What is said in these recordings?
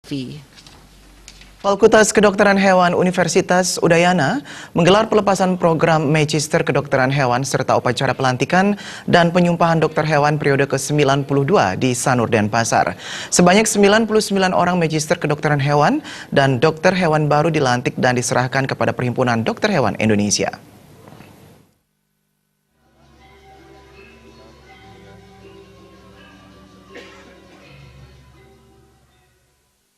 TV. Fakultas Kedokteran Hewan Universitas Udayana menggelar pelepasan program Magister Kedokteran Hewan serta upacara pelantikan dan penyumpahan dokter hewan periode ke-92 di Sanur Denpasar. Sebanyak 99 orang Magister Kedokteran Hewan dan dokter hewan baru dilantik dan diserahkan kepada Perhimpunan Dokter Hewan Indonesia.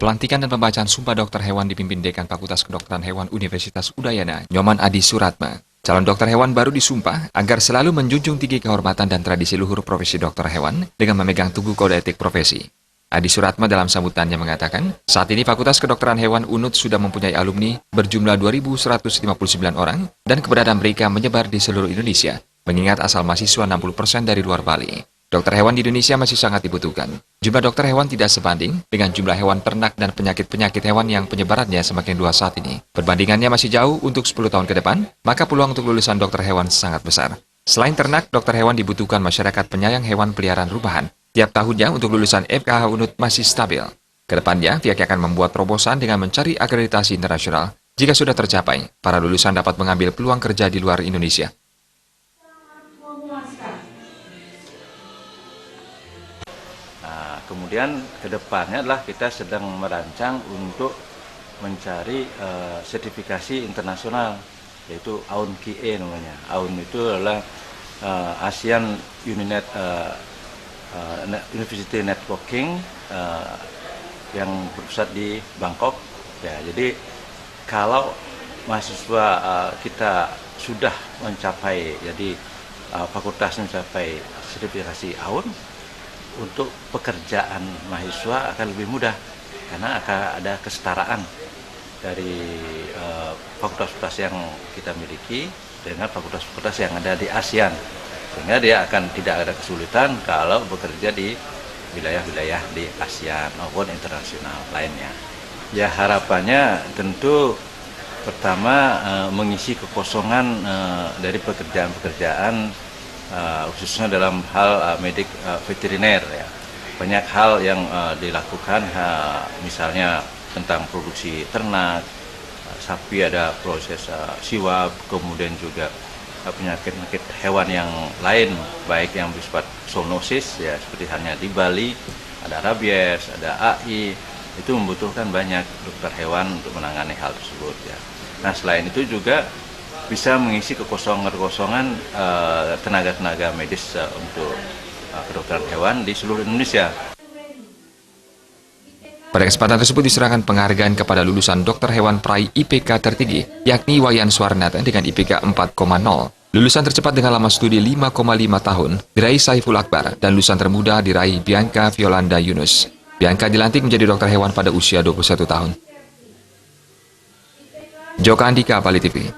Pelantikan dan pembacaan Sumpah Dokter Hewan dipimpin Dekan Fakultas Kedokteran Hewan Universitas Udayana, Nyoman Adi Suratma. Calon dokter hewan baru disumpah agar selalu menjunjung tinggi kehormatan dan tradisi luhur profesi dokter hewan dengan memegang teguh kode etik profesi. Adi Suratma dalam sambutannya mengatakan, saat ini Fakultas Kedokteran Hewan UNUD sudah mempunyai alumni berjumlah 2.159 orang dan keberadaan mereka menyebar di seluruh Indonesia, mengingat asal mahasiswa 60% dari luar Bali. Dokter hewan di Indonesia masih sangat dibutuhkan. Jumlah dokter hewan tidak sebanding dengan jumlah hewan ternak dan penyakit-penyakit hewan yang penyebarannya semakin luas saat ini. Perbandingannya masih jauh untuk 10 tahun ke depan, maka peluang untuk lulusan dokter hewan sangat besar. Selain ternak, dokter hewan dibutuhkan masyarakat penyayang hewan peliharaan rumahan. Tiap tahunnya untuk lulusan FKH UNUD masih stabil. Kedepannya, pihak akan membuat terobosan dengan mencari akreditasi internasional. Jika sudah tercapai, para lulusan dapat mengambil peluang kerja di luar Indonesia. Kemudian ke depannya adalah kita sedang merancang untuk mencari sertifikasi internasional, yaitu AUN QE namanya. AUN itu adalah ASEAN University Networking yang berpusat di Bangkok. Ya, jadi kalau mahasiswa kita sudah mencapai, jadi fakultas mencapai sertifikasi AUN, untuk pekerjaan mahasiswa akan lebih mudah karena akan ada kesetaraan dari fakultas-fakultas yang kita miliki dengan fakultas-fakultas yang ada di ASEAN, sehingga dia akan tidak ada kesulitan kalau bekerja di wilayah-wilayah di ASEAN maupun internasional lainnya. Ya, harapannya tentu pertama mengisi kekosongan dari pekerjaan-pekerjaan khususnya dalam hal medik veteriner, ya. Banyak hal yang dilakukan, misalnya tentang produksi ternak, sapi ada proses siwab, kemudian juga penyakit-penyakit hewan yang lain, baik yang bersifat zoonosis, ya, seperti halnya di Bali, ada rabies, ada AI, itu membutuhkan banyak dokter hewan untuk menangani hal tersebut, ya. Nah, selain itu juga bisa mengisi kekosongan tenaga-tenaga medis untuk kedokteran hewan di seluruh Indonesia. Pada kesempatan tersebut diserahkan penghargaan kepada lulusan dokter hewan peraih IPK tertinggi, yakni Wayan Suarnata dengan IPK 4,0. Lulusan tercepat dengan lama studi 5,5 tahun diraih Saiful Akbar dan lulusan termuda diraih Bianca Violanda Yunus. Bianca dilantik menjadi dokter hewan pada usia 21 tahun. Joko Andika, Bali TV.